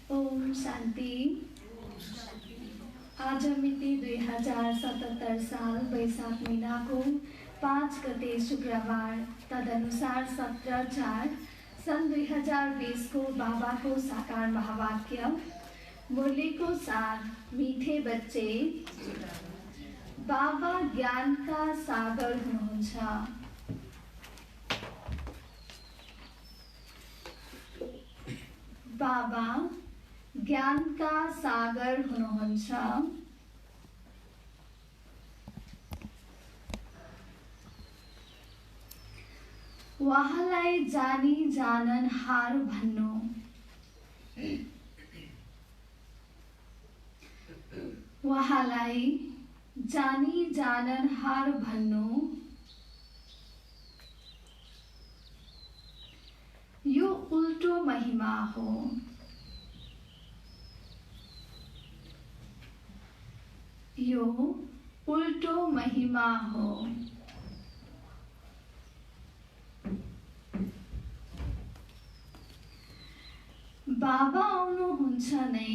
ओम शान्ति। आज मिति 2077 साल वैशाख महीनाको 5 गते शुक्रबार, तदनुसार 17/4 सन् 2020 को बाबाको साकार महावाक्य मुरलीको सार। मीठे बच्चे, बाबा ज्ञानका सागर हुनुहुन्छ। बाबा ज्ञानका सागर हुनुहुन्छ। उहाँलाई जानी जाननहार भन्नु। उहाँलाई जानी जाननहार भन्नु यो उल्टो महिमा हो। यो उल्टो महिमा हो। बाबा आउनुहुन्छ नै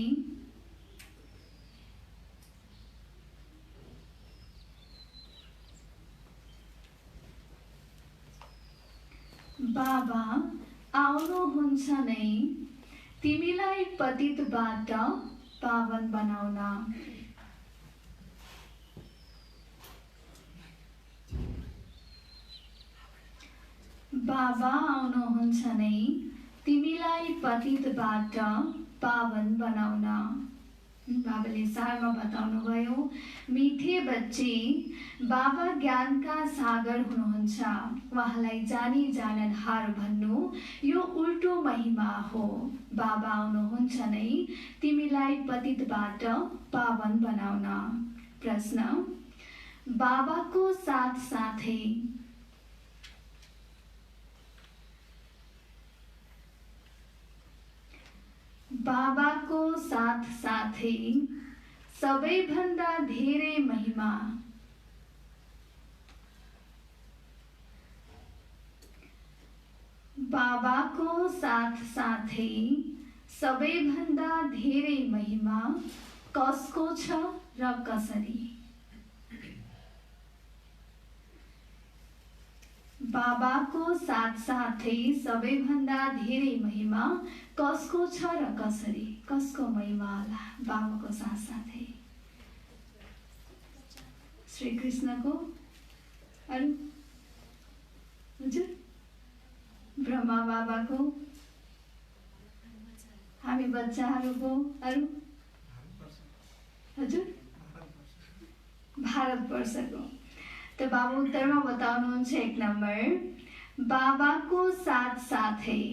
बाबा आउनुहुन्छ नै तिमीलाई पतितबाट पावन बनाउन। बाबा आउनुहुन्छ नै तिमीलाई पतितबाट पावन बनाउन। बाबाले सारमा बताउनु भयो, मीठे बच्चे, बाबा ज्ञानका सागर हुनुहुन्छ। उहाँलाई जानी जाननहार भन्नु यो उल्टो महिमा हो। बाबा आउनुहुन्छ नै तिमीलाई पतितबाट पावन बनाउन। प्रश्न, बाबाको साथ साथै बाबाको साथ साथै सबैभन्दा धेरै महिमा बाबाको साथ साथै सबैभन्दा धेरै महिमा कसको छ र कसरी? बाबाको साथ साथै सबैभन्दा धेरै महिमा कसको छ र कसरी? कसको महिमा होला बाबाको साथ साथै? श्री कृष्णको? अरु? हजुर? ब्रह्मा बाबाको? हामी बच्चाहरूको? अरु? हजुर? भारतवर्षको। तो बाबा उत्तरमा बताउनुहुन्छ 1 नम्बर, बाबाको साथ साथै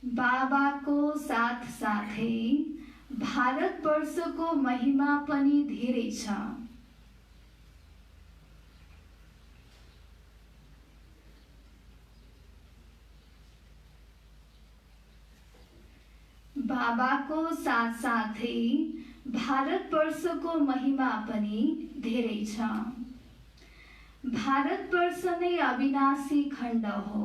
बाबाको साथ साथै भारतवर्षको महिमा पनि धेरै छ। बाबाको साथ साथै भारतवर्षको महिमा पनि धेरै छ। भारतवर्ष नै अविनाशी खण्ड हो।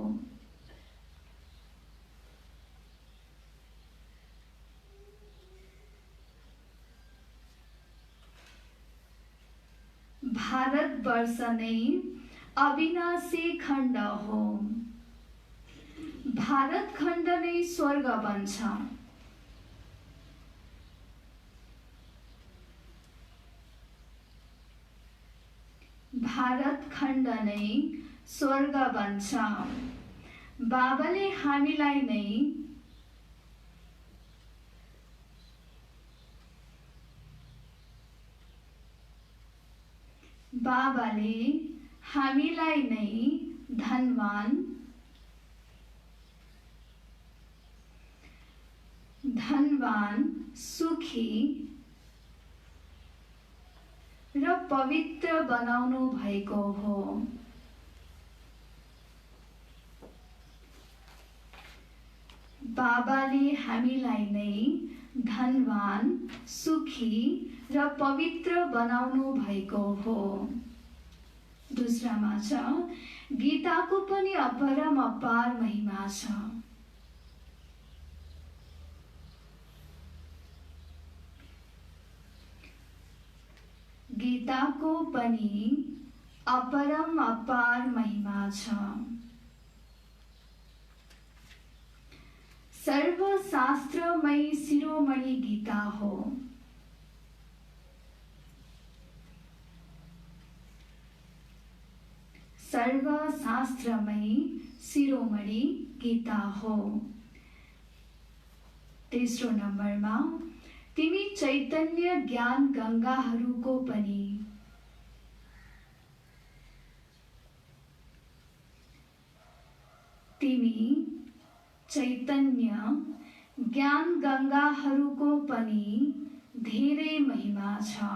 भारतवर्ष नै अविनाशी खण्ड हो। भारत खण्ड नै स्वर्ग बन्छ। भारत खण्ड नै स्वर्ग बन्छ। बाबाले हामीलाई नै धनवान, सुखी र पवित्र बनाउनु भएको हो। बाबाले हामीलाई नै धनवान, सुखी र पवित्र बनाउनु भएको हो। दोस्रामा छ गीताको पनि अपरम अपार महिमा छ। गीताको पनि अपरम अपार महिमा छ। सर्वशास्त्रमय शिरोमणि गीता हो। सर्वशास्त्रमय शिरोमणि गीता हो। तेस्रो नम्बरमा तिमी चैतन्य ज्ञान गंगाहरूको पनि तिमी चैतन्य ज्ञान गंगाहरूको पनि धेरै महिमा छ।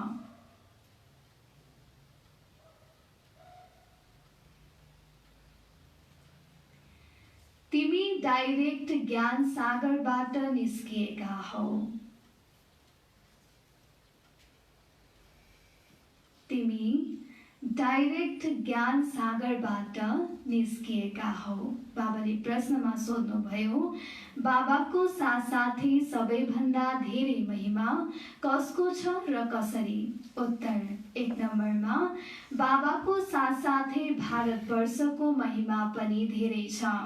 तिमी डाइरेक्ट ज्ञान सागरबाट निस्किएका हौ। तिमी डाइरेक्ट ज्ञान सागरबाट निस्किएका हौ। बाबाले प्रश्नमा सोध्नुभयो, बाबाको साथसाथै सबैभन्दा धेरै महिमा कसको छ र कसरी? उत्तर, 1 नम्बरमा बाबाको साथसाथै भारतवर्षको महिमा पनि धेरै छ।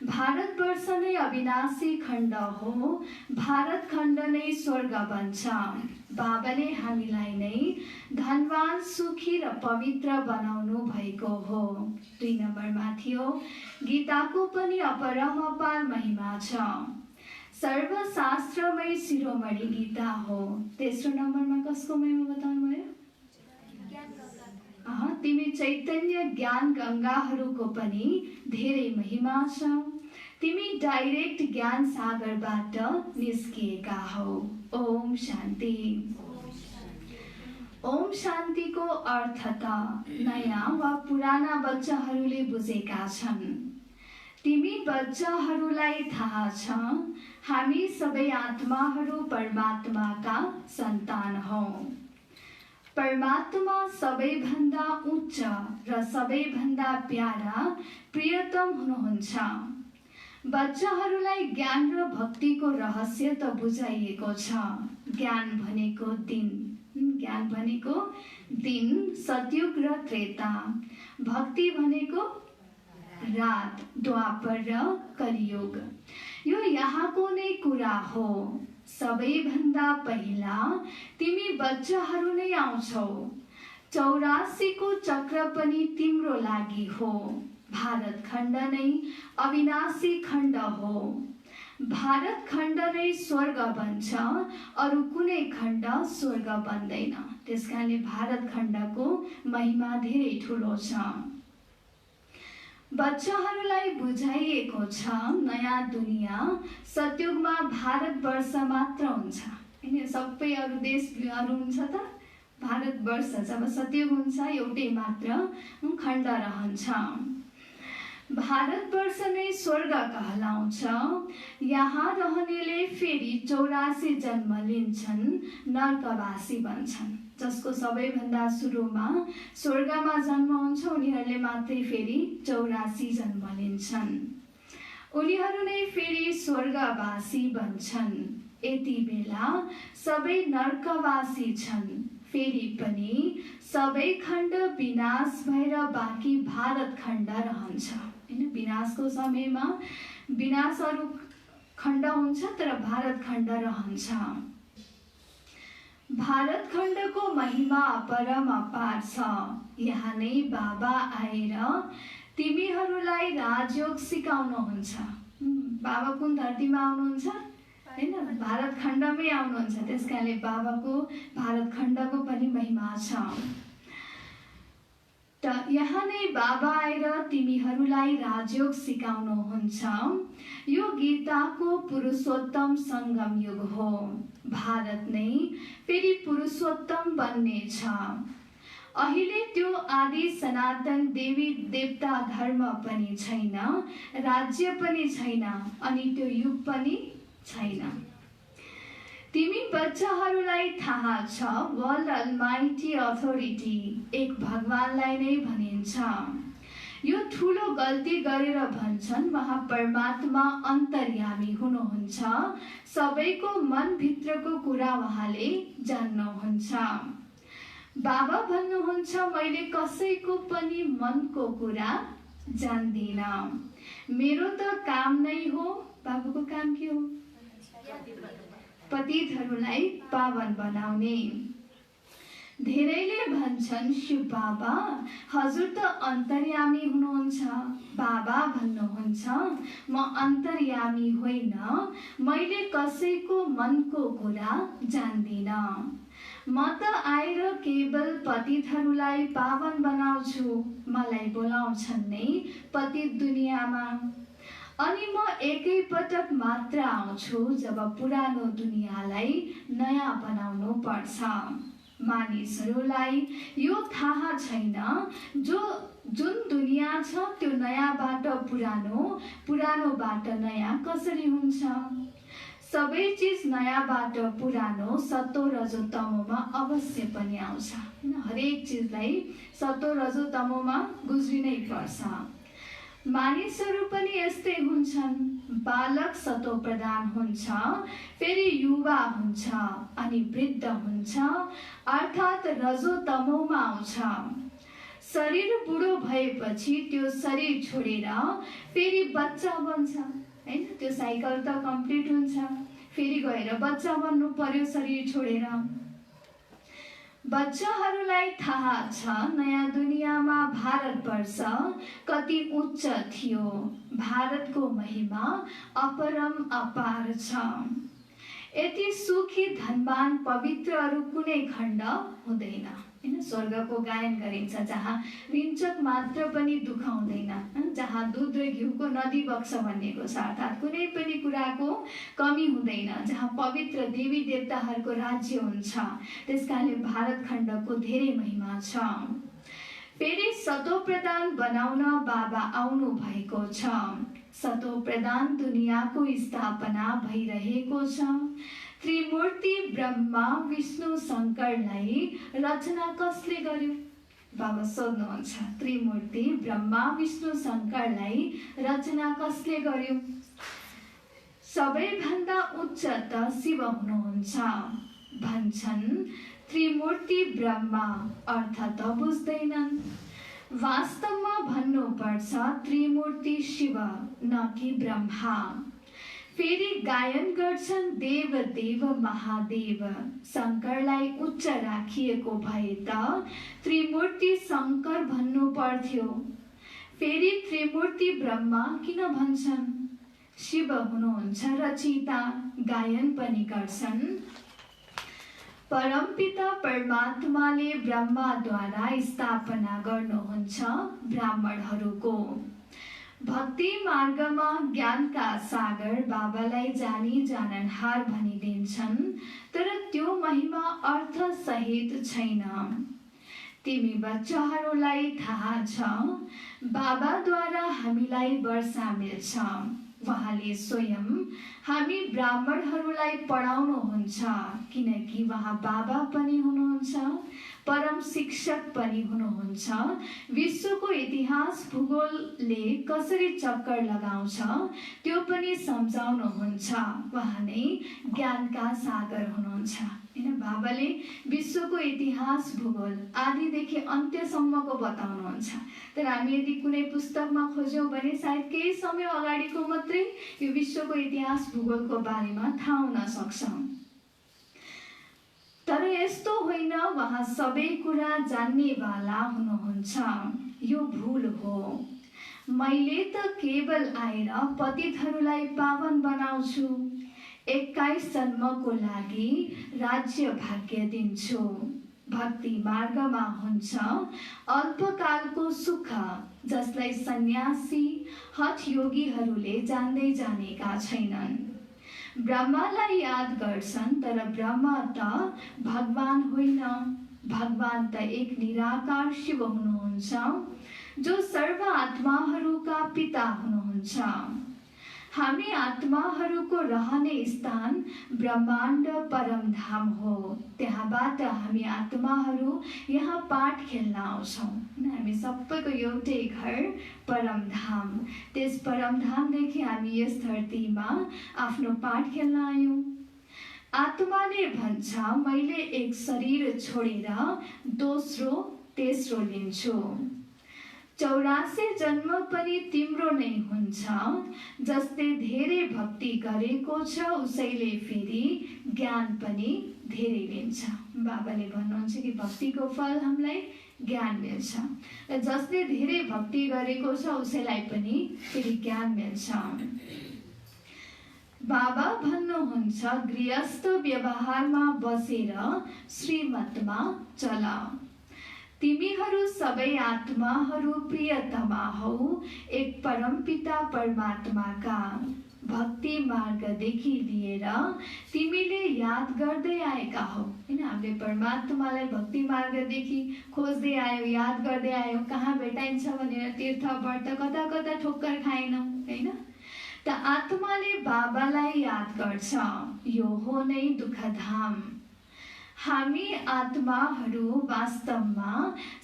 भारतवर्ष नै अविनाशी खण्ड हो। भारत खण्ड नै स्वर्ग बन्छ। बाबाले हामीलाई नै धनवान, सुखी र पवित्र बनाउनु भएको हो। 2 नम्बरमा थियो गीताको पनि अपरम अपार महिमा छ। सर्वशास्त्रमय शिरोमणि गीता हो। तेस्रो नम्बरमा कसको महिमा बताउनु भयो? तिमी चैतन्य ज्ञान गंगाहरूको पनि धेरै महिमा छ। तिमी डाइरेक्ट ज्ञान सागरबाट निस्किएका हौ। ओम शान्ति। ओम शान्तिको अर्थ त नयाँ वा पुराना बच्चाहरूले बुझेका छन्। तिमी बच्चाहरूलाई थाहा छ हामी सबै आत्माहरू परमात्माका सन्तान हौ। परमात्मा सबैभन्दा उच्च र सबैभन्दा प्यारा प्रियतम हुनुहुन्छ। बच्चाहरूलाई ज्ञान र भक्तिको रहस्य त बुझाइएको छ। ज्ञान भनेको दिन, सतयुग र त्रेता। भक्ति भनेको रात, द्वापर र कलियुग। यो यहाँको नै कुरा हो। सबैभन्दा पहिला तिमी बच्चाहरू नै आउँछौ। 84 को चक्र पनि तिम्रो लागि हो। भारत खण्ड नै अविनाशी खण्ड हो। भारत खण्ड नै स्वर्ग बन्छ, अरू कुनै खण्ड स्वर्ग बन्दैन। त्यसकारणले भारत खण्डको महिमा धेरै ठुलो छ। बच्चाहरूलाई बुझाइएको छ नयाँ दुनिया सतयुगमा भारतवर्ष मात्र हुन्छ। हैन, सबै अरू देशहरू हुन्छ त भारतवर्ष जब सतयुग हुन्छ एउटै मात्र खण्ड रहन्छ। भारतवर्ष नै स्वर्ग कहलाउँछ। यहाँ रहनेले फेरि 84 जन्म लिन्छन्, नर्कवासी बन्छन्। जसको सबैभन्दा सुरुमा स्वर्गमा जन्म हुन्छ उनीहरूले मात्रै फेरि 84 जन्म लिन्छन्। उनीहरू नै फेरि स्वर्गवासी बन्छन्। यति बेला सबै नर्कवासी छन्। फेरि पनि सबै खण्ड विनाश भएर बाँकी भारत खण्ड रहन्छ। हैन, विनाशको समयमा विनाश अरू खण्ड हुन्छ तर भारत खण्ड रहन्छ। भारत खण्डको महिमा अपरम अपार छ। यहाँ नै बाबा आएर तिमीहरूलाई राजयोग सिकाउनुहुन्छ। बाबा कुन धरतीमा आउनुहुन्छ? हैन, भारत खण्डमै आउनुहुन्छ। त्यसकारणले बाबाको भारत खण्डको पनि महिमा छ। त यहाँ नै बाबा आएर तिमीहरूलाई राजयोग सिकाउनुहुन्छ। यो गीताको पुरुषोत्तम संगम युग हो। भारत नै फेरि पुरुषोत्तम बन्ने छ। अहिले त्यो आदि सनातन देवी देवता धर्म पनि छैन, राज्य पनि छैन, अनि त्यो युग पनि छैन। तिमी बच्चाहरूलाई थाहा छ वर्ल्ड अलमाइटी अथोरिटी एक भगवानलाई नै भनिन्छ। यो ठुलो गल्ती गरेर भन्छन् उहाँ परमात्मा अन्तर्यामी हुनुहुन्छ, सबैको मनभित्रको कुरा उहाँले जान्नुहुन्छ। बाबा भन्नुहुन्छ मैले कसैको पनि मनको कुरा जान्दिन, मेरो त काम नै हो। बाबाको काम के हो? पतितहरूलाई पावन बनाउने। धेरैले भन्छन् शिव बाबा हजुर त अन्तर्यामी हुनुहुन्छ। बाबा भन्नुहुन्छ म अन्तर्यामी होइन, मैले कसैको मनको कुरा जान्दिन। म त आएर केवल पतितहरूलाई पावन बनाउँछु, मलाई बोलाउँछन् नै पतित दुनियाँमा। अनि म एकै पटक मात्र आउँछु जब पुरानो दुनियाँलाई नयाँ बनाउनु पर्छ। मानिसहरूलाई यो थाहा छैन जुन दुनियाँ छ त्यो नयाँबाट पुरानो, पुरानोबाट नयाँ कसरी हुन्छ। सबै चिज नयाँबाट पुरानो सतो रजो तमोमा अवश्य पनि आउँछ। हरेक चिजलाई सतो रजो तमोमा गुज्रिनै पर्छ। मानिसहरू पनि यस्तै हुन्छन्। बालक सतो प्रधान हुन्छ, फेरि युवा हुन्छ अनि वृद्ध हुन्छ, अर्थात् रजो तमोमा आउँछ। शरीर बुढो भएपछि त्यो शरीर छोडेर फेरि बच्चा बन्छ हैन। त्यो साइकल त कम्प्लिट हुन्छ, फेरि गएर बच्चा बन्नु पर्यो शरीर छोडेर। बच्चाहरूलाई थाहा छ नयाँ दुनियाँमा भारतवर्ष कति उच्च थियो, भारतको महिमा अपरम अपार छ। यति सुखी धनवान पवित्रहरू कुनै खण्ड हुँदैन हैन। स्वर्गको गायन गरिन्छ जहाँ रिञ्चक मात्र पनि दुःख हुँदैन, जहाँ दूध र घिउको नदी बग्छ भनिएको छ, अर्थात् कुनै पनि कुराको कमी हुँदैन, जहाँ पवित्र देवी देवताहरूको राज्य हुन्छ। त्यसकारणले भारत खण्डको धेरै महिमा छ। फेरि सतो प्रधान बनाउन बाबा आउनु भएको छ। सतो प्रधान दुनियाँको स्थापना भइरहेको छ। त्रिमूर्ति ब्रह्मा विष्णु शङ्करलाई रचना कसले गर्यो? बाबा सोध्नुहुन्छ त्रिमूर्ति ब्रह्मा विष्णु शङ्करलाई रचना कसले गर्यो? सबैभन्दा उच्च त शिव हुनुहुन्छ भन्छन्। त्रिमूर्ति ब्रह्मा अर्थ त बुझ्दैनन्। वास्तवमा भन्नुपर्छ त्रिमूर्ति शिव न कि ब्रह्मा। फेरि गायन गर्छन् देव देव महादेव। शङ्करलाई उच्च राखिएको भए त त्रिमूर्ति शङ्कर भन्नु पर्थ्यो। फेरि त्रिमूर्ति ब्रह्मा किन भन्छन्? शिव हुनुहुन्छ रचिता, गायन पनि गर्छन्। परमपिता परमात्माले ब्रह्माद्वारा स्थापना गर्नुहुन्छ ब्राह्मणहरूको। भक्ति मार्गमा ज्ञानका सागर बाबालाई जानी जाननहार भनिदिन्छन्, तर त्यो महिमा अर्थ सहित छैन। तिमी बच्चाहरूलाई थाहा छ बाबाद्वारा हामीलाई वर्षा मिल्छ। उहाँले स्वयं हामी ब्राह्मणहरूलाई पढाउनुहुन्छ, किनकि उहाँ बाबा पनि हुनुहुन्छ, परम शिक्षक पनि हुनुहुन्छ। विश्वको इतिहास भूगोलले कसरी चक्कर लगाउँछ त्यो पनि सम्झाउनुहुन्छ। उहाँ नै ज्ञानका सागर हुनुहुन्छ हैन। बाबाले विश्वको इतिहास भूगोल आदिदेखि अन्त्यसम्मको बताउनुहुन्छ। तर हामी यदि कुनै पुस्तकमा खोज्यौँ भने सायद केही समय अगाडिको मात्रै यो विश्वको इतिहास भूगोलको बारेमा थाहा हुन सक्छ। तर यस्तो होइन, उहाँ सबै कुरा जान्नेवाला हुनुहुन्छ। यो भूल हो। मैले त केवल आएर पतितहरूलाई पावन बनाउँछु, 21 जन्मको लागि राज्य भाग्य दिन्छु। भक्ति मार्गमा हुन्छ अल्पकालको सुख, जसलाई सन्यासी हठ योगीहरूले जान्दै जानेका छैनन्। ब्रह्मालाई याद गर्छन्, तर ब्रह्मा त भगवान होइन। भगवान त एक निराकार शिव हुनुहुन्छ, जो सर्व आत्माहरूका पिता हुनुहुन्छ। हामी आत्माहरूको रहने स्थान ब्रह्माण्ड परमधाम हो। त्यहाँबाट हामी आत्माहरू यहाँ पाठ खेल्न आउँछौँ। हामी सबैको एउटै घर परमधाम। त्यस परमधामदेखि हामी यस धरतीमा आफ्नो पाठ खेल्न आयौँ। आत्माले भन्छ, मैले एक शरीर छोडेर दोस्रो तेस्रो लिन्छु। 84 जन्म पनि तिम्रो नै हुन्छ। जसले धेरै भक्ति गरेको छ उसैले फेरि ज्ञान पनि धेरै लिन्छ। बाबाले भन्नुहुन्छ कि भक्तिको फल हामीलाई ज्ञान मिल्छ र जसले धेरै भक्ति गरेको छ उसैलाई पनि फेरि ज्ञान मिल्छ। बाबा भन्नुहुन्छ, गृहस्थ व्यवहारमा बसेर श्रीमतमा चल। तिमीहरू सबै आत्माहरू प्रियतमा हौ एक परमपिता परमात्माका। भक्ति मार्गदेखि लिएर तिमीले याद गर्दै आएका हौ। हैन, हामीले परमात्मालाई भक्ति मार्गदेखि खोज्दै आयो, याद गर्दै आयो। कहाँ भेटाइन्छ भनेर तीर्थ व्रत कता कता ठोक्कर खाएनौँ, हैन। त आत्माले बाबालाई याद गर्छ, यो हो नै दुःखधाम। हामी आत्माहरू वास्तवमा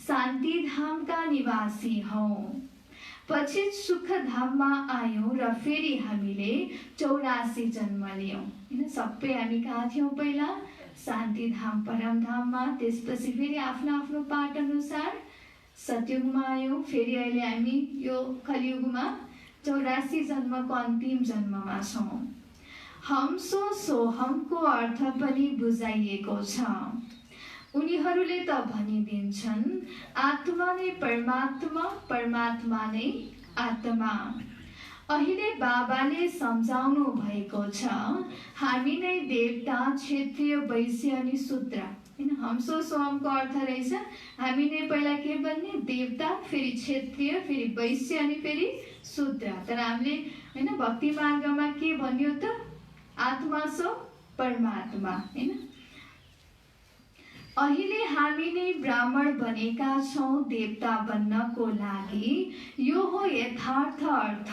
शान्तिधामका निवासी हौँ। पछि सुखधाममा आयौँ र फेरि हामीले 84 जन्म लियौँ। हैन, सबै हामी कहाँ थियौँ पहिला? शान्तिधाम परमधाममा। त्यसपछि फेरि आफ्नो आफ्नो पाठ अनुसार सतयुगमा आयौँ। फेरि अहिले हामी यो कलियुगमा 84 जन्मको अन्तिम जन्ममा छौँ। हम सो सोहमको अर्थ पनि बुझाइएको छ। उनीहरूले त भनिदिन्छन्, आत्मा नै परमात्मा, परमात्मा नै आत्मा। अहिले बाबाले सम्झाउनु भएको छ, हामी नै देवता, क्षत्रिय, वैश्य अनि शूद्र। हैन, हम सो सोहमको अर्थ रहेछ हामी नै पहिला के बन्ने? देवता, फेरि क्षत्रिय, फेरि वैश्य अनि फेरि शूद्र। तर हामीले हैन भक्ति मार्गमा के भन्यो त? आत्मा सो परमात्मा। हैन, अहिले हामी नै ब्राह्मण बनेका छौँ देवता बन्नको लागि। यो हो यथार्थ अर्थ।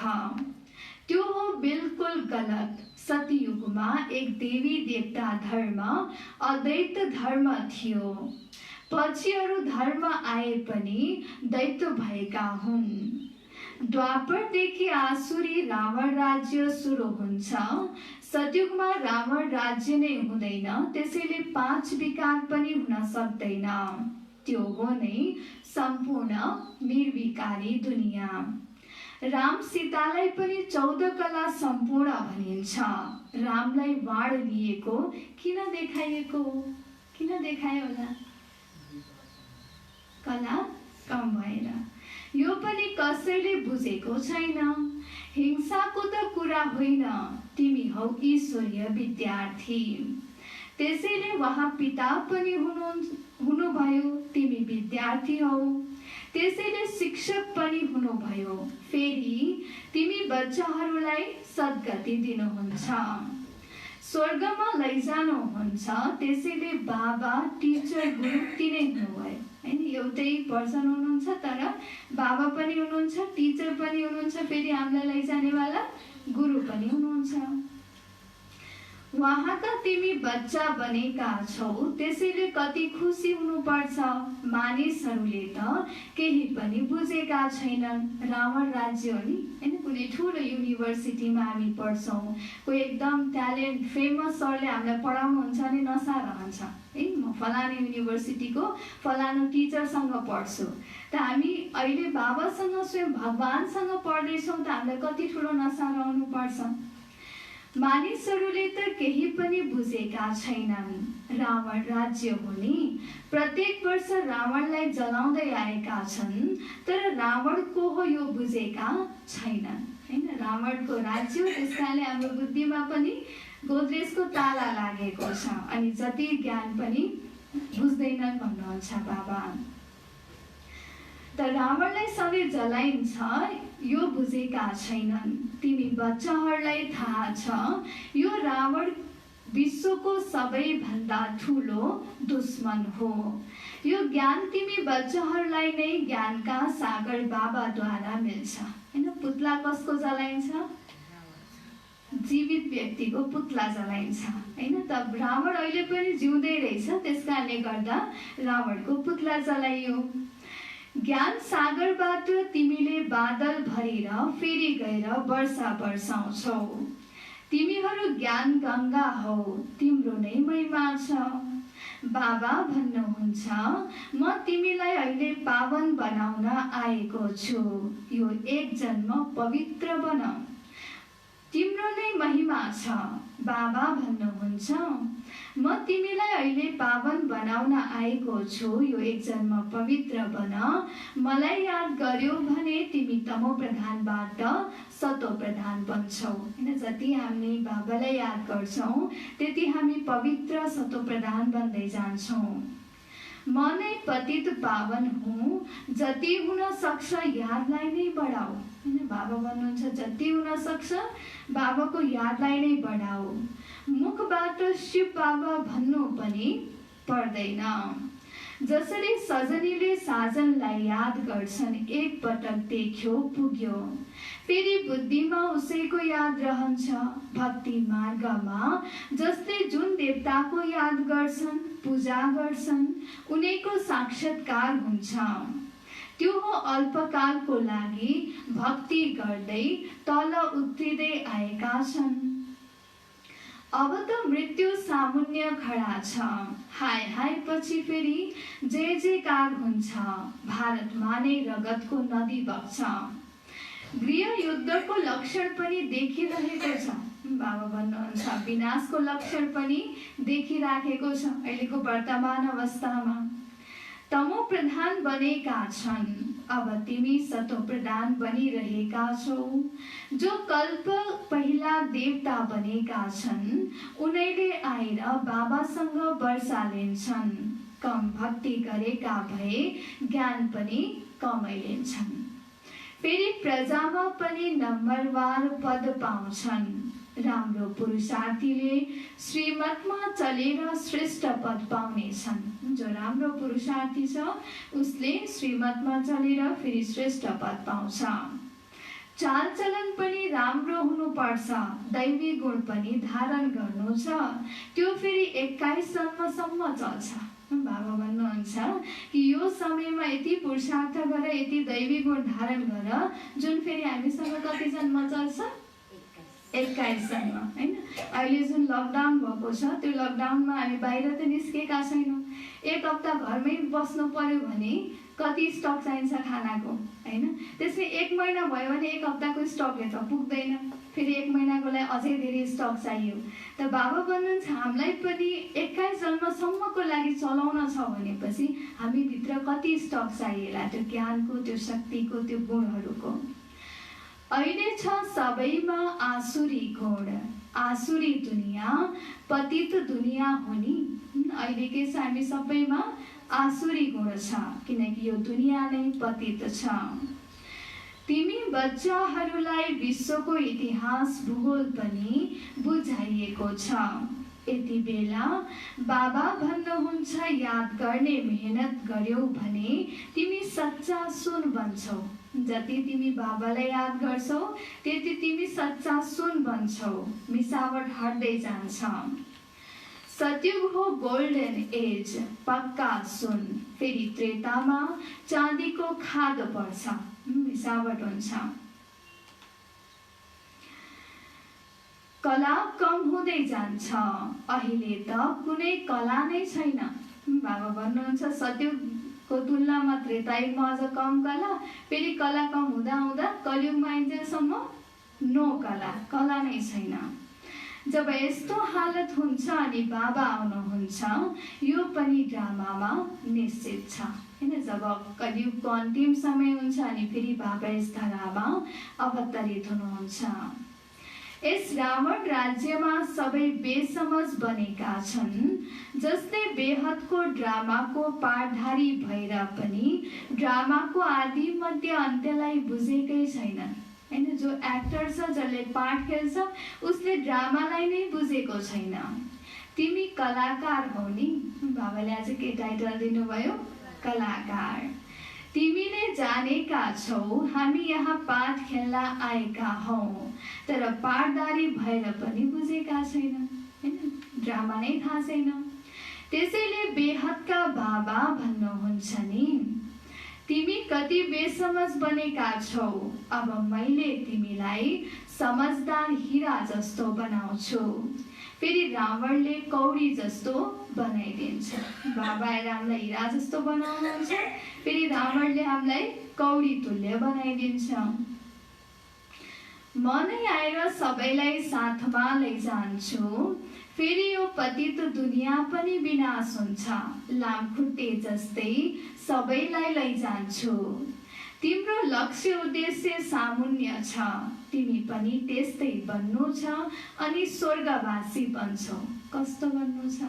त्यो हो बिल्कुल गलत। सतयुगमा एक देवी देवता धर्म अद्वैत धर्म थियो। पछि अरू धर्म आए पनि दैत्य भएका हुन्। द्वापरदेखि आसुरी रावण राज्य सुरु हुन्छ। सतयुगमा रावण राज्य नै हुँदैन, त्यसैले 5 विकार पनि हुन सक्दैन। त्यो हो नै सम्पूर्ण निर्विकारी दुनिया। राम सीतालाई पनि 14 कला सम्पूर्ण भनिन्छ। रामलाई वाण लिएको किन देखाइएको? किन देखायो होला? कला कम भएर। यो पनि कसैले बुझेको छैन। हिंसाको त कुरा होइन, तिमी हौ ईश्वरीय विद्यार्थी। त्यसैले वहाँ पिता पनि हुनुभयो, तिमी विद्यार्थी हौ। त्यसैले शिक्षक पनि हुनुभयो, फेरि तिमी बच्चाहरूलाई सद्गति दिनुहुन्छ, स्वर्गमा लैजानुहुन्छ। त्यसैले बाबा, टिचर, गुरु तिनै हुनुभयो। हैन, एउटै पर्सन हुनुहुन्छ, तर बाबा पनि हुनुहुन्छ, टिचर पनि हुनुहुन्छ, फेरि हामीलाई लैजानेवाला गुरु पनि हुनुहुन्छ। वहाँका तिमी बच्चा बनेका छौ, त्यसैले कति खुसी हुनुपर्छ। मानिसहरूले त केही पनि बुझेका छैनन्। रावण राज्य हो नि, हैन, कुनै ठुलो युनिभर्सिटीमा हामी पढ्छौँ, कोही एकदम ट्यालेन्ट फेमस सरले हामीलाई पढाउनुहुन्छ भने नसा रहन्छ। है, म फलानु युनिभर्सिटीको फलानु टिचरसँग पढ्छु। त हामी अहिले बाबासँग, स्वयं भगवानसँग पढ्दैछौँ त हामीलाई कति ठुलो नसा रहनु पर्छ। मानिसहरूले त केही पनि बुझेका छैनन्। रावण राज्य हो नि, प्रत्येक वर्ष रावणलाई जलाउँदै आएका छन्, तर रावण को हो यो बुझेका छैनन्। हैन, रावणको राज्य हो, त्यसकारणले हाम्रो बुद्धिमा पनि गोद्रेजको ताला लागेको छ अनि जति ज्ञान पनि बुझ्दैनन् भन्नुहुन्छ बाबा। त रावणलाई सधैँ जलाइन्छ, यो बुझेका छैनन्। तिमी बच्चाहरूलाई थाहा छ, यो रावण विश्वको सबैभन्दा ठुलो दुश्मन हो। यो ज्ञान तिमी बच्चाहरूलाई नै ज्ञानका सागर बाबाद्वारा मिल्छ। हैन, पुतला कसको जलाइन्छ? जीवित व्यक्तिको पुतला जलाइन्छ हैन। त रावण अहिले पनि जिउँदै रहेछ, त्यसकारणले गर्दा रावणको पुतला जलाइयो। ज्ञान सागरबाट तिमीले बादल भरेर फेरि गएर वर्षा बर्साउँछौ। तिमीहरू ज्ञान गङ्गा हौ, तिम्रो नै महिमा छ। बाबा भन्नुहुन्छ, म तिमीलाई अहिले पावन बनाउन आएको छु। यो एक जन्म पवित्र बनाऊ, तिम्रो नै महिमा छ। बाबा भन्नुहुन्छ, म तिमीलाई अहिले पावन बनाउन आएको छु। यो एक जन्म पवित्र बना। मलाई याद गर्यो भने तिमी तमो प्रधानबाट सतो प्रधान बन्छौ हैन। जति हामी बाबालाई याद गर्छौं त्यति हामी पवित्र सतो प्रधान बन्दै जान्छौं। म नै पतित पावन हुँ, जति हुन सक्छ यादलाई नै बढाऊ हैन। बाबा भन्नुहुन्छ जति हुन सक्छ बाबाको यादलाई नै बढाऊ। मुखबाट शिव बाबा भन्नु पनि पर्दैन। जसरी सजनीले साजनलाई याद गर्छन्, एक पटक देख्यो पुग्यो, फेरि बुद्धिमा उसैको याद रहन्छ। भक्ति मार्गमा जसले जुन देवताको याद गर्छन्, पूजा गर्छन्, उनीको साक्षात्कार हुन्छ। त्यो हो अल्पकालको लागि भक्ति गर्दै तल उत्रिँदै आएका छन्। अब त मृत्यु सामुन्य खडा छ। हाय हाय पछि फेरि जय जयकार हुन्छ। भारतमा नै रगतको नदी बग्छ। गृह युद्धको लक्षण पनि देखिरहेको छ। बाबा भन्नुहुन्छ विनाशको लक्षण पनि देखिराखेको छ अहिलेको वर्तमान अवस्थामा। तमो प्रधान बनेका छन्, अब तिमी सतो प्रधान बनिरहेका छौ। जो कल्प पहिला देवता बनेका छन्, उनीले आएर बाबासँग वर्षा लिन्छन्। कम भक्ति गरेका भए ज्ञान पनि कमै लिन्छन्। फेरि प्रजामा पनि नम्बरवार पद पाउँछन्। राम्रो पुरुषार्थीले श्रीमतमा चलेर श्रेष्ठ पद पाउनेछन्। जो राम्रो पुरुषार्थी छ उसले श्रीमतमा चलेर फेरि श्रेष्ठ पद पाउँछ। चालचलन पनि राम्रो हुनुपर्छ, दैवी गुण पनि धारण गर्नु छ। त्यो फेरि 21 जन्मसम्म चल्छ। बाबा भन्नुहुन्छ कि यो समयमा यति पुरुषार्थ गर, यति दैवी गुण धारण गर, जुन फेरि हामीसँग कति जन्म चल्छ? 21 जन्म हैन। अहिले जुन लकडाउन भएको छ त्यो लकडाउनमा हामी बाहिर त निस्केका छैनौँ। एक हप्ता घरमै बस्नु पर्यो भने कति स्टक चाहिन्छ खानाको हैन। त्यसले 1 महिना भयो भने 1 हप्ताको स्टकले त पुग्दैन, फेरि 1 महिनाको लागि अझै धेरै स्टक चाहियो। त बाबा भन्नुहुन्छ हामीलाई पनि 21 जन्मसम्मको लागि चलाउन छ भनेपछि हामीभित्र कति स्टक चाहिएला, त्यो ज्ञानको, त्यो शक्तिको, त्यो गुणहरूको। अहिले छ सबैमा आसुरी गुण, आसुरी दुनिया पतित दुनिया हो नि। अहिले के छ हामी सबैमा आसुरी गुण छ, किनकि यो दुनिया नै पतित छ। तिमी बच्चाहरूलाई विश्वको इतिहास भूगोल पनि बुझाइएको छ। यति बेला बाबा भन्नुहुन्छ याद गर्ने मेहनत गर्यौ भने तिमी सच्चा सुन बन्छौ। जति तिमी बाबालाई याद गर्छौ त्यति तिमी सच्चा सुन बन्छौ। मिसावट हट्दै जान्छ। सतयुग हो गोल्डन एज, पक्का सुन। फेरि त्रेतामा चाँदीको खाद पर्छ, मिसावट हुन्छ। कला कम हुँदै जान्छ। अहिले त कुनै कला नै छैन। बाबा भन्नुहुन्छ सतयुगको तुलनामा त्रेतायुगमा अझ कम कला, फेरि कला कम हुँदा हुँदा कलियुगमा आइन्जेलसम्म नो कला, कला नै छैन। जब यस्तो हालत हुन्छ अनि बाबा आउनुहुन्छ, यो पनि ड्रामामा निश्चित छ हैन। जब कलियुगको अन्तिम समय हुन्छ अनि फेरि बाबा यस धरामा अवतरित हुनुहुन्छ। यस रावण राज्यमा सबै बेसमझ बनेका छन्। जसले बेहदको ड्रामाको पाठधारी भएर पनि ड्रामाको आदि मध्य अन्त्यलाई बुझेकै छैनन् हैन। जो एक्टर छ, जसले पाठ खेल्छ, उसले ड्रामालाई नै बुझेको छैन। तिमी कलाकार हौ नि। बाबाले आज के टाइटल दिनुभयो? कलाकार। तिमीले जानेका छौ हामी यहाँ पाठ खेल्न आएका हौ, तर पाठदारी भएर पनि बुझेका छैन, हैन, ड्रामा नै थाहा छैन। त्यसैले बेहदका बाबा भन्नुहुन्छ नि, तिमी कति बेसमझ बनेका छौ, अब मैले तिमीलाई समझदार हीरा जस्तो बनाउँछु। फेरि रावणले कौडी जस्तो बनाइदिन्छ। बाबा आएर हामीलाई हीरा जस्तो बनाउनुहुन्छ, फेरि रावणले हामीलाई कौडी तुल्य बनाइदिन्छ। म नै आएर सबैलाई साथमा लैजान्छु, फेरि यो पतित दुनियाँ पनि विनाश हुन्छ, लामखुट्टे जस्तै सबैलाई लैजान्छु। तिम्रो लक्ष्य उद्देश्य सामुन्य छ, तिमी पनि त्यस्तै बन्नु छ अनि स्वर्गवासी बन्छौ। कस्तो बन्नु छ?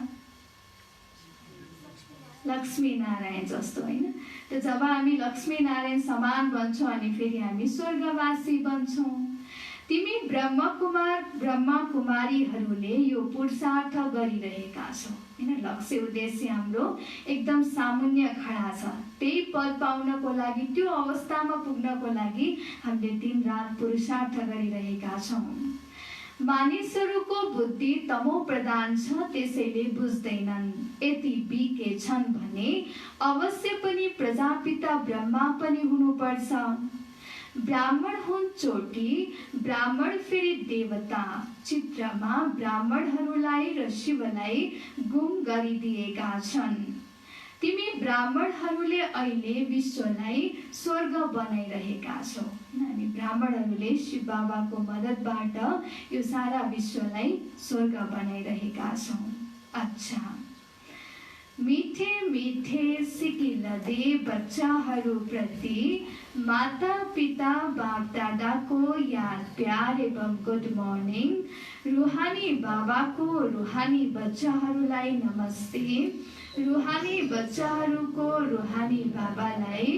लक्ष्मी नारायण जस्तो, हैन? त जब हामी लक्ष्मी नारायण समान बन्छौँ अनि फेरि हामी स्वर्गवासी बन्छौँ। तिमी ब्रह्मा कुमारीहरूले यो पुरुषार्थ गरिरहेका छौ, हैन? लक्ष्य उद्देश्य हाम्रो एकदम सामुन्य खडा छ। त्यही पद पाउनको लागि, त्यो अवस्थामा पुग्नको लागि हामीले दिन रात पुरुषार्थ गरिरहेका छौँ। मानिसहरूको बुद्धि तमो प्रधान छ, त्यसैले बुझ्दैनन्। यति बिके छन् भने अवश्य पनि प्रजापिता ब्रह्मा पनि हुनुपर्छ। ब्राह्मण हुन् चोटी, ब्राह्मण फेरि देवता। चित्रमा ब्राह्मणहरूलाई र शिवलाई गुम गरिदिएका छन्। तिमी ब्राह्मणहरूले अहिले विश्वलाई स्वर्ग बनाइरहेका छौ। हामी ब्राह्मणहरूले शिव बाबाको मद्दतबाट यो सारा विश्वलाई स्वर्ग बनाइरहेका छौँ। अच्छा, मीठे मीठे सिकिलदे बच्चाहरूप्रति माता पिता बाप दादाको याद प्यार एवं गुड मर्निङ। रुहानी बाबाको रुहानी बच्चाहरूलाई नमस्ते। रुहानी बच्चाहरूको रुहानी बाबालाई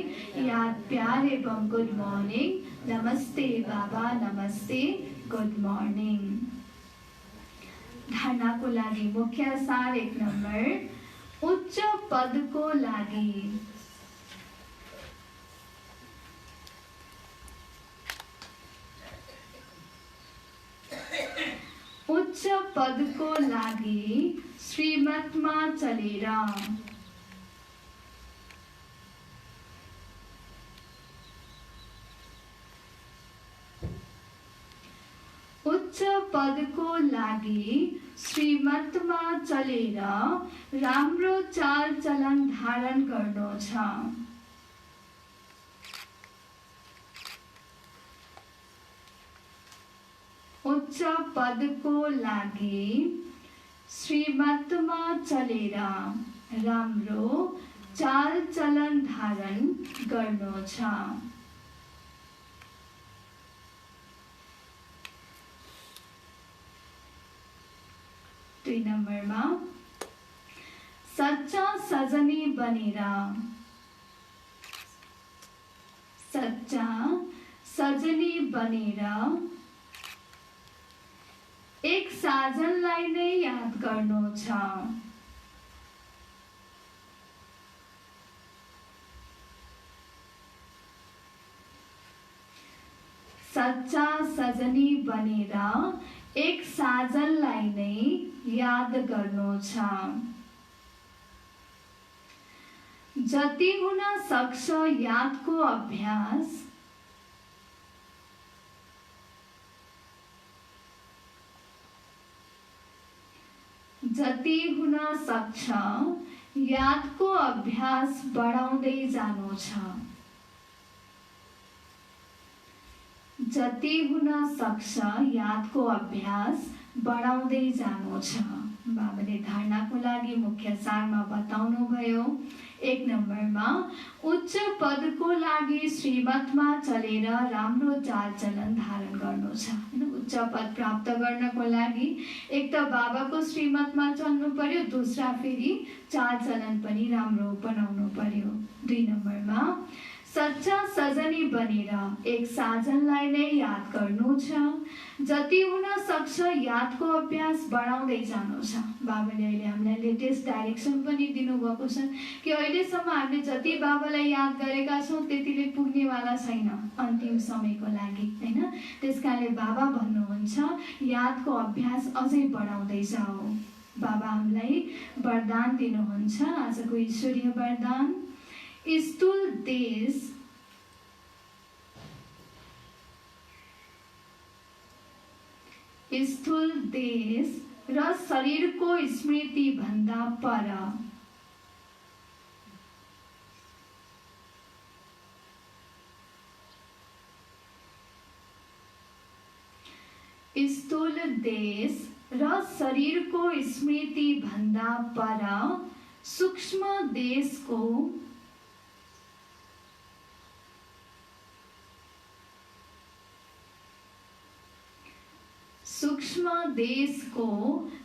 याद प्यार एवं गुड मर्निङ। नमस्ते बाबा, नमस्ते, गुड मर्निङ। धारणाको लागि मुख्य सार 1 नम्बर, उच्च पदको लागि। उच्च पदको लागि श्रीमतमा चलेर। उच्च पदको लागि श्रीमतमा चलेर राम्रो चाल चलन धारण गर्नु छ। उच्च पदको लागि श्रीमतमा चलेर राम्रो चाल चलन धारण गर्नु छ। 2 नम्बरमा सच्चा सजनी बनेर। सच्चा सजनी बनेर एक साजनलाई नै याद गर्नु छ। सच्चा सजनी बनेर एक साजनलाई नै याद गर्नु छ। जति हुन सक्छ यादको अभ्यास, जति हुन सक्छ यादको अभ्यास बढाउँदै जानु छ। जति हुन सक्छ यादको अभ्यास बढाउँदै जानु छ। बाबाले धारणाको लागि मुख्य सारमा बताउनु भयो। 1 नम्बरमा उच्च पदको लागि श्रीमतमा चलेर राम्रो चाल चलन धारण गर्नु छ। उच्च पद प्राप्त गर्नको लागि एक त बाबाको श्रीमतमा चल्नु पर्यो, दोस्रा फेरि चाल चलन पनि राम्रो बनाउनु पर्यो। 2 नम्बरमा सच्चा सजनी बनेर एक साजनलाई नै याद गर्नु छ। जति हुन सक्छ यादको अभ्यास बढाउँदै जानु छ। बाबाले अहिले हामीलाई लेटेस्ट डाइरेक्सन पनि दिनुभएको छ कि अहिलेसम्म हामीले जति बाबालाई याद गरेका छौँ त्यतिले पुग्नेवाला छैन अन्तिम समयको लागि, हैन? त्यसकारणले बाबा भन्नुहुन्छ यादको अभ्यास अझै बढाउँदै जाऊ। बाबा हामीलाई वरदान दिनुहुन्छ। आजको ईश्वरीय वरदान, स्थूल देश र शरीरको स्मृति भन्दा पर स्थूल देश र शरीरको स्मृति भन्दा पर सूक्ष्म देशको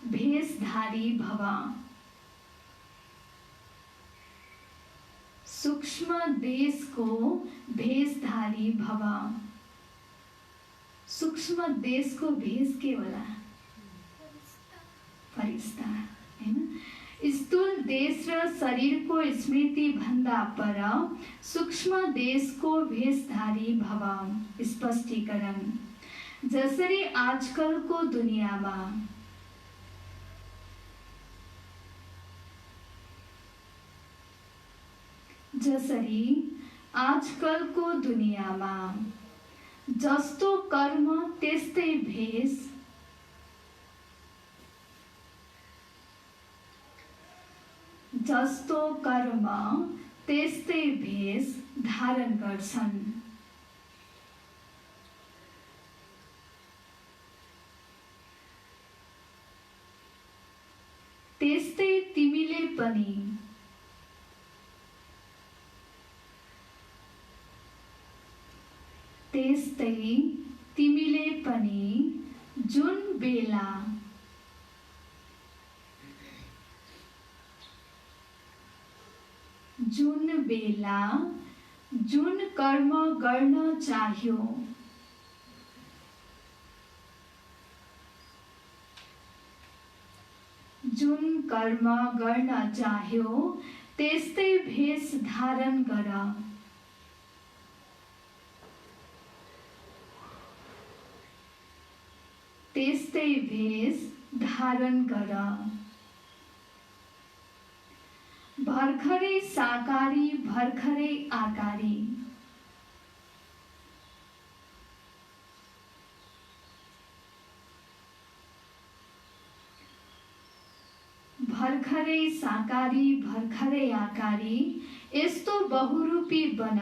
भेषधारी भव। सूक्ष्म देशको भेषधारी भव। सूक्ष्म देशको भेष के होला? फरिस्ता, हैन? स्थूल देश र शरीरको स्मृति भन्दा पर सूक्ष्म देशको भेषधारी भव। स्पष्टीकरण, जसरी आजकलको दुनियाँमा जस्तो कर्म त्यस्तै भेष, जस्तो कर्म त्यस्तै भेष धारण गर्छन्। त्यस्तै तिमीले पनि जुन बेला जुन कर्म गर्न चाह्यो त्यस्तै भेष धारण गर। त्यस्तै भेष धारण गर। भर्खरै साकारी भर्खरै आकारी। भर्खरै साकारी भर्खरै आकारी यस्तो बहुरूपी बन।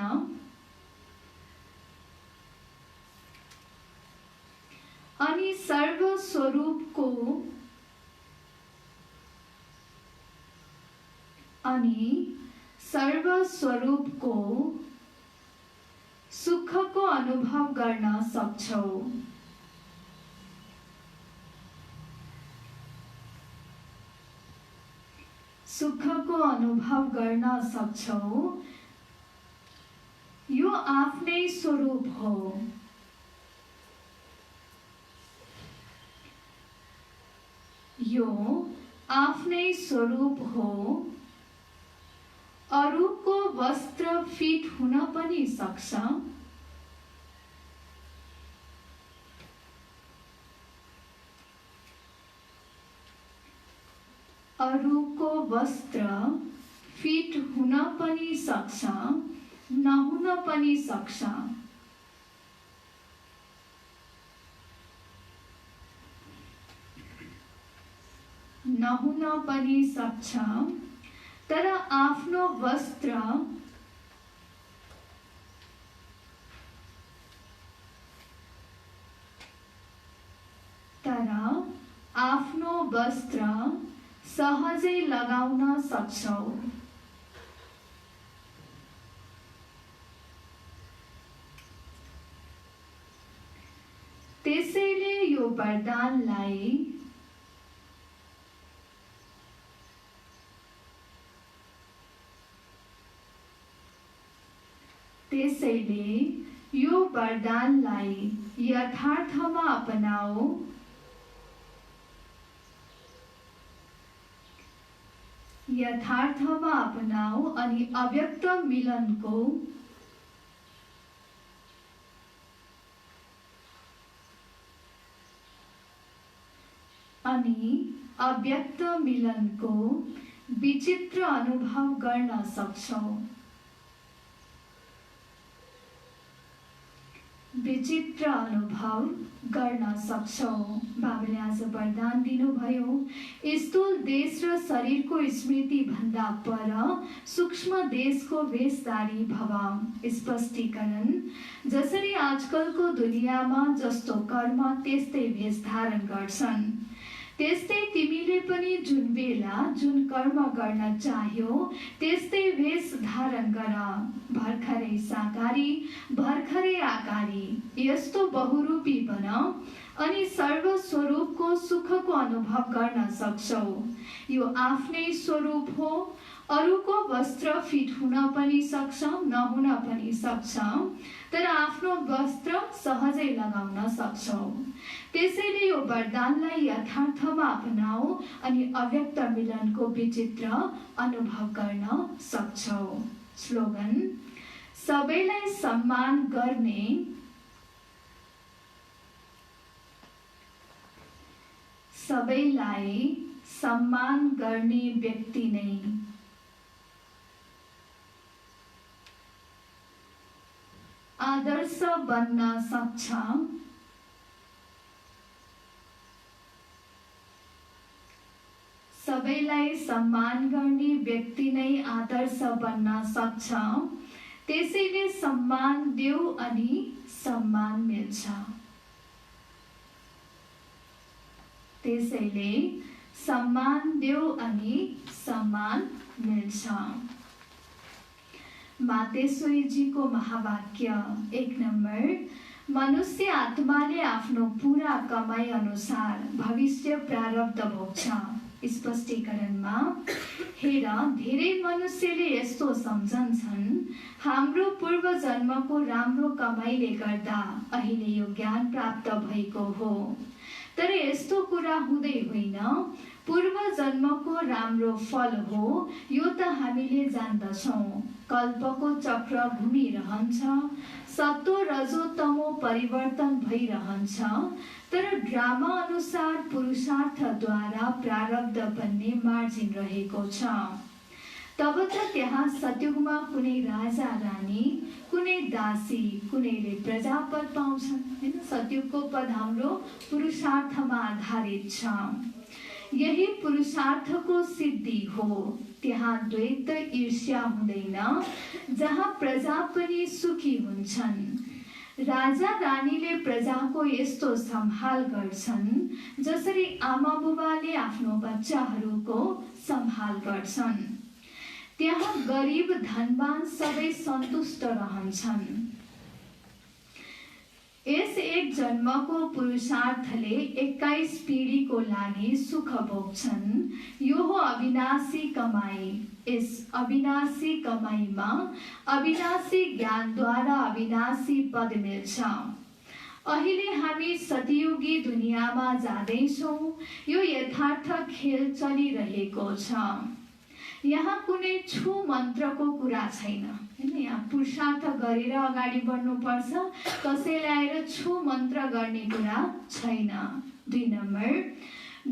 अनि सर्वस्वरूपको सुखको अनुभव गर्न सक्छौ। सुखको अनुभव गर्न सक्छौ। यो आफ्नै स्वरूप हो। यो आफ्नै स्वरूप हो। अरूको वस्त्र फिट हुन पनि सक्छ। अरूको वस्त्र फिट हुन पनि सक्छ, नहुन पनि सक्छ। नहुन पनि सक्छ, तर आफ्नो वस्त्र सहजै लगाउन सक्छौ। त्यसैले यो वरदानलाई त्यसैले यो वरदानलाई यथार्थमा अपनाऊ अनि अव्यक्त मिलनको विचित्र अनुभव गर्न सक्छौ। बाबाले आज वरदान दिनुभयो, स्थूल देश र शरीरको स्मृति भन्दा पर सूक्ष्म देशको वेशधारी भव। स्पष्टीकरण, जसरी आजकलको दुनियाँमा जस्तो कर्म त्यस्तै वेश धारण गर्छन्, त्यस्तै तिमीले पनि जुन बेला जुन कर्म गर्न चाह्यो त्यस्तै वेश धारण गर। भर्खरै साकारी भर्खरै आकारी यस्तो बहुरूपी बन अनि सर्वस्वरूपको सुखको अनुभव गर्न सक्छौ। यो आफ्नै स्वरूप हो। अरूको वस्त्र फिट हुन पनि सक्छ, नहुन पनि सक्छ, तर आफ्नो वस्त्र सहजै लगाउन सक्छौ। त्यसैले यो वरदानलाई यथार्थमा अपनाऊ अनि अव्यक्त मिलनको विचित्र अनुभव गर्न सक्छौ। स्लोगन, सबैलाई सम्मान गर्ने व्यक्ति नै आदर्श बन्न सक्छ। सबैलाई सम्मान गर्ने व्यक्ति नै आदर्श बन्न सक्छ। त्यसैले सम्मान देऊ अनि सम्मान मिल्छ। मातेश्वरीजीको महावाक्य 1 नम्बर, मनुष्य आत्माले आफ्नो पूरा कमाई अनुसार भविष्य प्रारब्ध भोग्छ। स्पष्टीकरणमा, हेर, धेरै मनुष्यले यस्तो सम्झन्छन्, हाम्रो पूर्व जन्मको राम्रो कमाइले गर्दा अहिले यो ज्ञान प्राप्त भएको हो। तर यस्तो कुरा हुँदै होइन। पूर्व जन्मको राम्रो फल हो यो त हामीले जान्दछौँ। कल्पको चक्र घुमिरहन्छ, सत्व रजो तमो परिवर्तन भइरहन्छ, तर ड्रामा अनुसार पुरुषार्थद्वारा प्रारब्ध बन्ने मार्जिन रहेको छ। तब त त्यहाँ सत्युगमा कुनै राजा रानी, कुनै दासी, कुनैले प्रजापद पाउँछन्। हैन, सत्युगको पद हाम्रो पुरुषार्थमा आधारित छ। यही पुरुषार्थको सिद्धि हो। त्यहाँ द्वैत ईर्ष्या हुँदैन, जहाँ प्रजा पनि सुखी हुन्छन्। राजा रानीले प्रजाको यस्तो सम्हाल गर्छन् जसरी आमा बुबाले आफ्नो बच्चाहरूको सम्हाल गर्छन्। त्यहाँ गरिब धनवान सबै सन्तुष्ट रहन्छन्। यस एक जन्मको पुरुषार्थले 21 पिँढीको लागि सुख भोग्छन्। यो हो अविनाशी कमाई। यस अविनाशी कमाईमा अविनाशी ज्ञानद्वारा अविनाशी पद मिल्छ। अहिले हामी सतयुगी दुनियाँमा जाँदैछौँ। यो यथार्थ खेल चलिरहेको छ। यहाँ कुनै छु मन्त्रको कुरा छैन। हैन, यहाँ पुरुषार्थ गरेर अगाडि बढ्नुपर्छ। कसैले आएर छु मन्त्र गर्ने कुरा छैन। 2 नम्बर,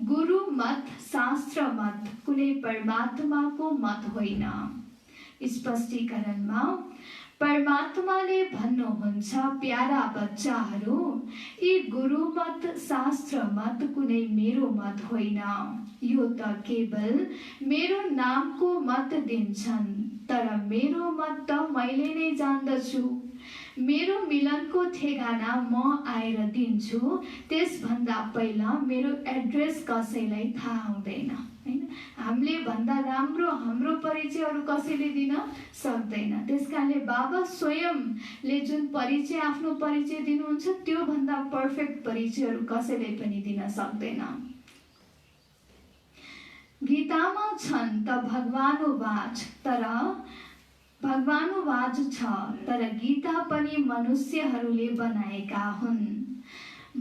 गुरु मत, शास्त्र मत कुनै परमात्माको मत होइन। स्पष्टीकरणमा, परमात्माले भन्नुहुन्छ, प्यारा बच्चाहरू, यी गुरु मत शास्त्र मत कुनै मेरो मत होइन। यो त केवल मेरो नामको मत दिन्छन्, तर मेरो मत त मैले नै जान्दछु। मेरो मिलनको ठेगाना म आएर दिन्छु। त्यसभन्दा पहिला मेरो एड्रेस कसैलाई थाहा हुँदैन। हैन, हामीले भन्दा राम्रो हाम्रो परिचय अरू कसैले दिन सक्दैन। त्यसकारणले बाबा स्वयंले जुन परिचय आफ्नो परिचय दिनुहुन्छ त्यो भन्दा पर्फेक्ट परिचय अरू कसैले पनि दिन सक्दैन। गीतामा छन् त भगवानुवाच, तर भगवानुवाच छ, तर गीता पनि मनुष्यहरूले बनाएका हुन्।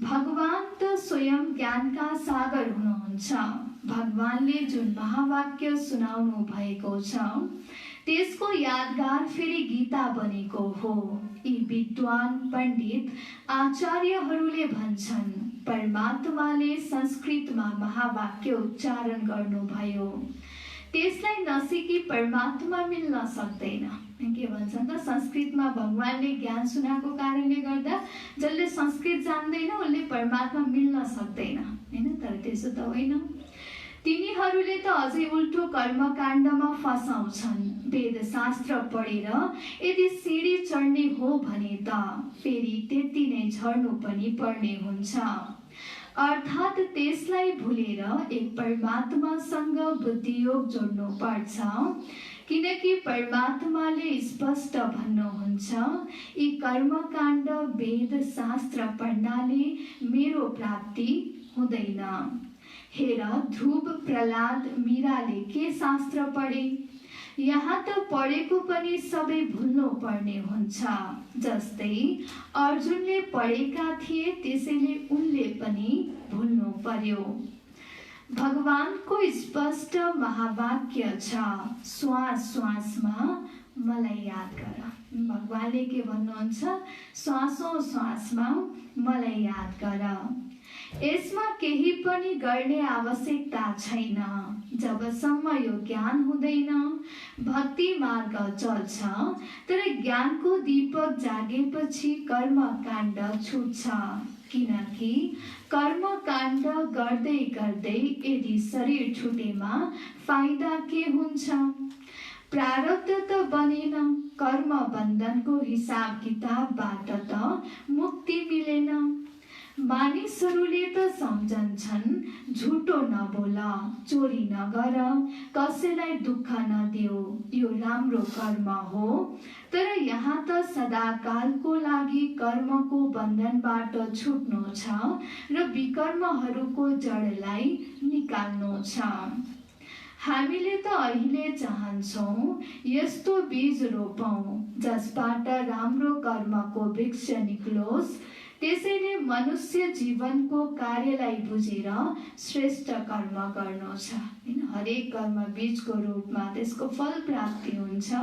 भगवान त स्वयं ज्ञानका सागर हुनुहुन्छ। भगवानले जुन महावाक्य सुनाउनु भएको छ त्यसको यादगार फेरि गीता बनेको हो। यी विद्वान पण्डित आचार्यहरूले भन्छन्, परमात्माले संस्कृतमा महावाक्य उच्चारण गर्नुभयो, त्यसलाई नसिकी परमात्मा मिल्न सक्दैन। के भन्छन् त, संस्कृतमा भगवानले ज्ञान सुनाएको कारणले गर्दा जसले संस्कृत जान्दैन उसले परमात्मा मिल्न सक्दैन, हैन? तर त्यसो त होइन। तिनीहरूले त अझै उल्टो कर्मकाण्डमा फसाउँछन्। वेदशास्त्र पढेर यदि सिडी चढ्ने हो भने त फेरि त्यति नै झर्नु पनि पर्ने हुन्छ। अर्थात् त्यसलाई भुलेर एक परमात्मासँग बुद्धियोग जोड्नु पर्छ, किनकि परमात्माले स्पष्ट भन्नुहुन्छ, यी कर्मकाण्ड वेद शास्त्र पढ्नाले मेरो प्राप्ति हुँदैन। हेर, ध्रुव, प्रहलाद, मीराले के शास्त्र पढे? यहाँ त पढेको पनि सबै भुल्नु पर्ने हुन्छ। जस्तै अर्जुनले पढेका थिए, त्यसैले उनले पनि भुल्नु पर्यो। भगवानको स्पष्ट महावाक्य छ, श्वास श्वासमा मलाई याद गर। भगवानले के भन्नुहुन्छ? श्वासौं श्वासमा मलाई याद गर। यसमा केही पनि गर्ने आवश्यकता छैन। जबसम्म यो ज्ञान हुँदैन, भक्ति मार्ग चल्छ, तर ज्ञानको दीपक जागेपछि कर्मकाण्ड छुट्छ। किनकि कर्मकाण्ड गर्दै गर्दै यदि शरीर छुटेमा फाइदा के हुन्छ? प्रारब्ध त बनेन, कर्म बन्धनको हिसाब किताबबाट त मुक्ति मिलेन। मानिसहरूले त सम्झन्छन्, झुटो नबोल, चोरी नगर, कसैलाई दुःख नदेऊ, यो राम्रो कर्म हो। तर यहाँ त सदाकालको लागि कर्मको बन्धनबाट छुट्नु छ र विकर्महरूको जडलाई निकाल्नु छ। हामीले त अहिले चाहन्छौँ यस्तो बीज रोपौँ जसबाट राम्रो कर्मको वृक्ष निक्लोस्। त्यसैले मनुष्य जीवनको कार्यलाई बुझेर श्रेष्ठ कर्म गर्नु छ, हैन? हरेक कर्म बीजको रूपमा त्यसको फल प्राप्ति हुन्छ।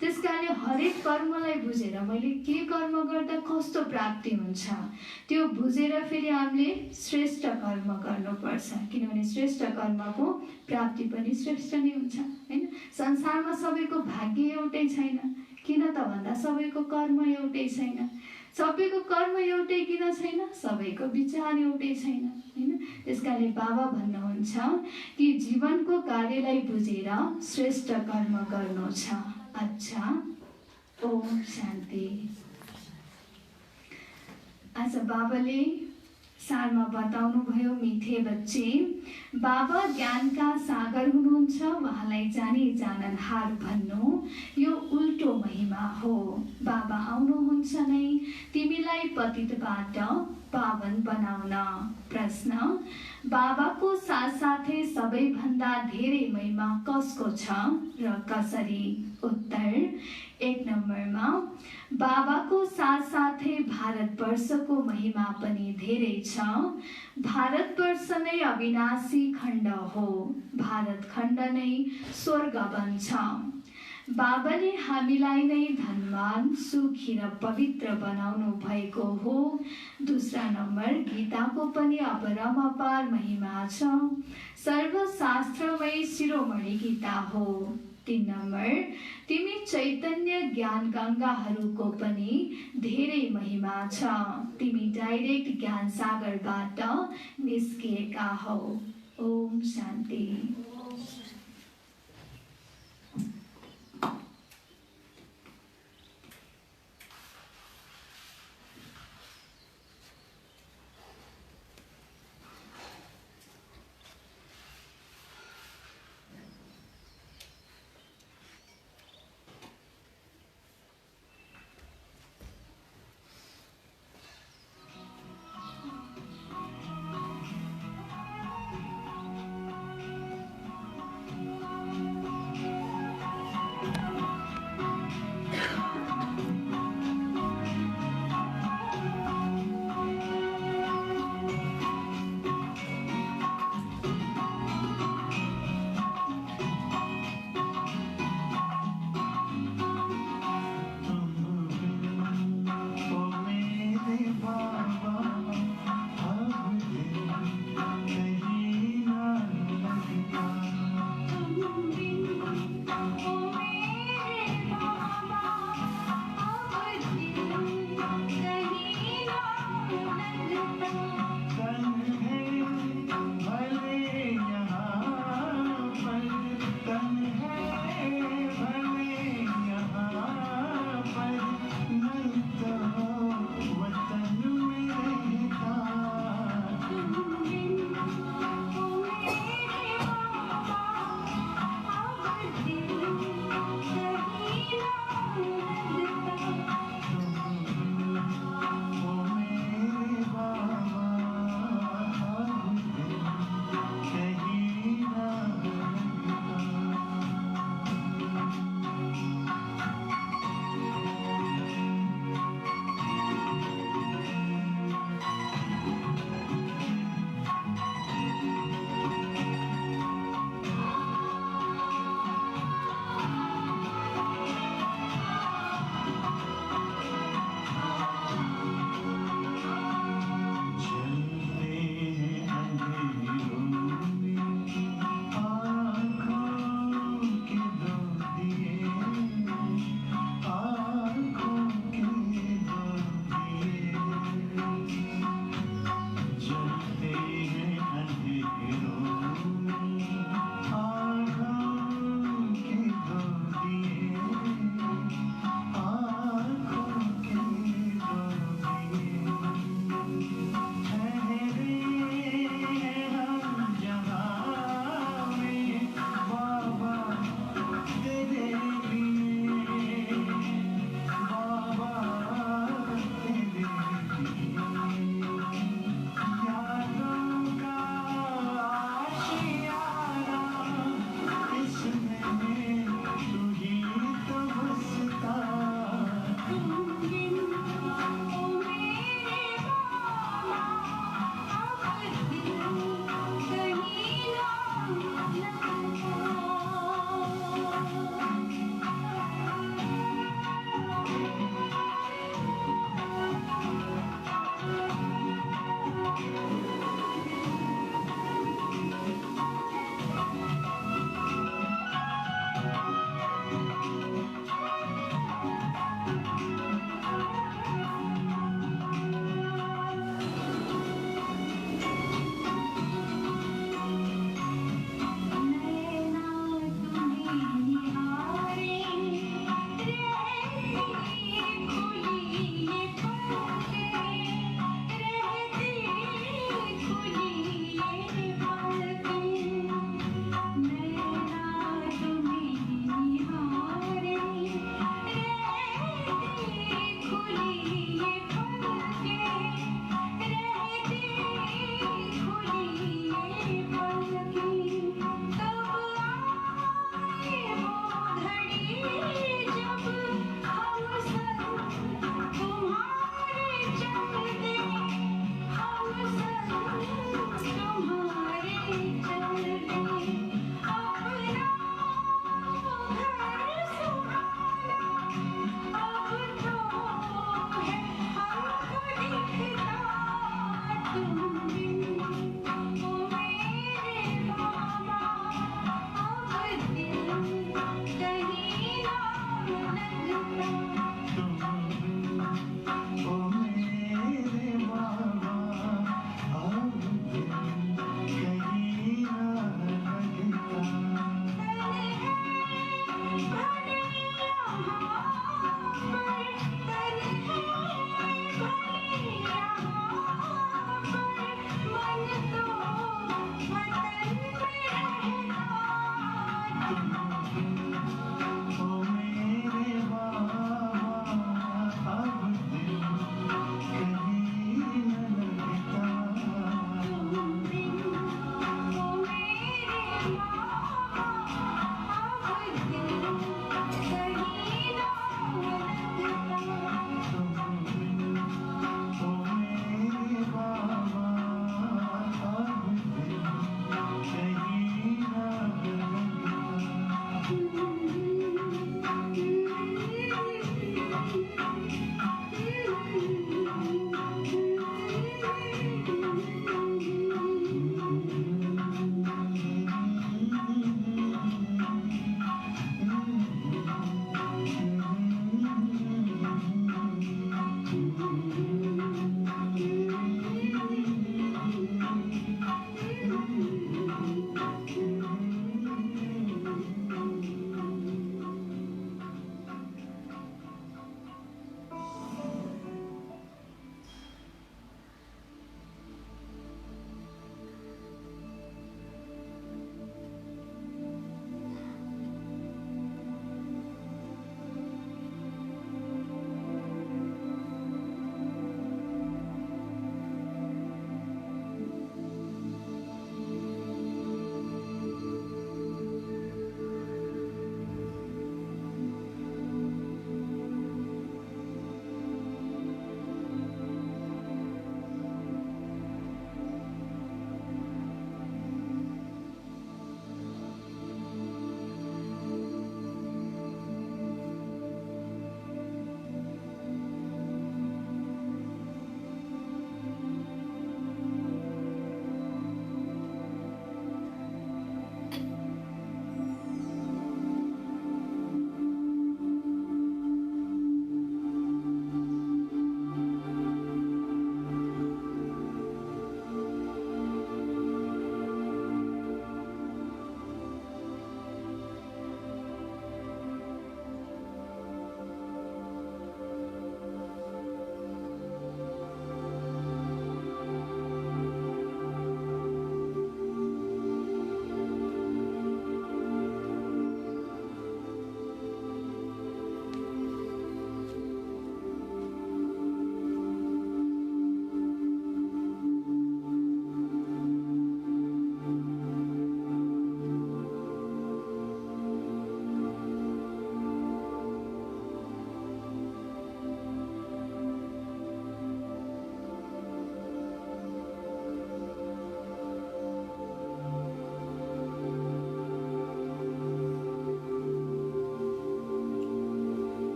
त्यसकारणले हरेक कर्मलाई बुझेर मैले के कर्म गर्दा कस्तो प्राप्ति हुन्छ त्यो बुझेर फेरि हामीले श्रेष्ठ कर्म गर्नुपर्छ, किनभने श्रेष्ठ कर्मको प्राप्ति पनि श्रेष्ठ नै हुन्छ, हैन? संसारमा सबैको भाग्य एउटै छैन। किन त भन्दा सबैको कर्म एउटै छैन। सबैको कर्म एउटै किन छैन? सबैको विचार एउटै छैन, हैन? त्यसकारणले बाबा भन्नुहुन्छ कि जीवनको कार्यलाई बुझेर श्रेष्ठ कर्म गर्नु छ। अच्छा, ओम शान्ति। आज बाबाले सारमा बताउनु भयो, मिठे बच्चे, बाबा ज्ञानका सागर हुनुहुन्छ, उहाँलाई जानी जाननहार भन्नु यो उल्टो महिमा हो। बाबा आउनुहुन्छ नै तिमीलाई पतितबाट पावन बनाउन। प्रश्न, बाबाको साथसाथै सबैभन्दा धेरै महिमा कसको छ र कसरी? उत्तर, 1 नम्बरमा बाबाको साथसाथै भारतवर्षको महिमा पनि धेरै छ। भारतवर्ष नै अविनाशी खण्ड हो, भारत खण्ड नै स्वर्ग बन्छ। बाबाले हामीलाई नै धनवान, सुखी र पवित्र बनाउनु भएको हो। दोस्रो नम्बर, गीताको पनि अपरम्पार महिमा छ, सर्वशास्त्रमय शिरोमणि गीता हो। 3 नम्बर, तिमी चैतन्य ज्ञान गङ्गाहरूको पनि धेरै महिमा छ, तिमी डाइरेक्ट ज्ञान सागरबाट निस्किएका हौ। ओम शान्ति।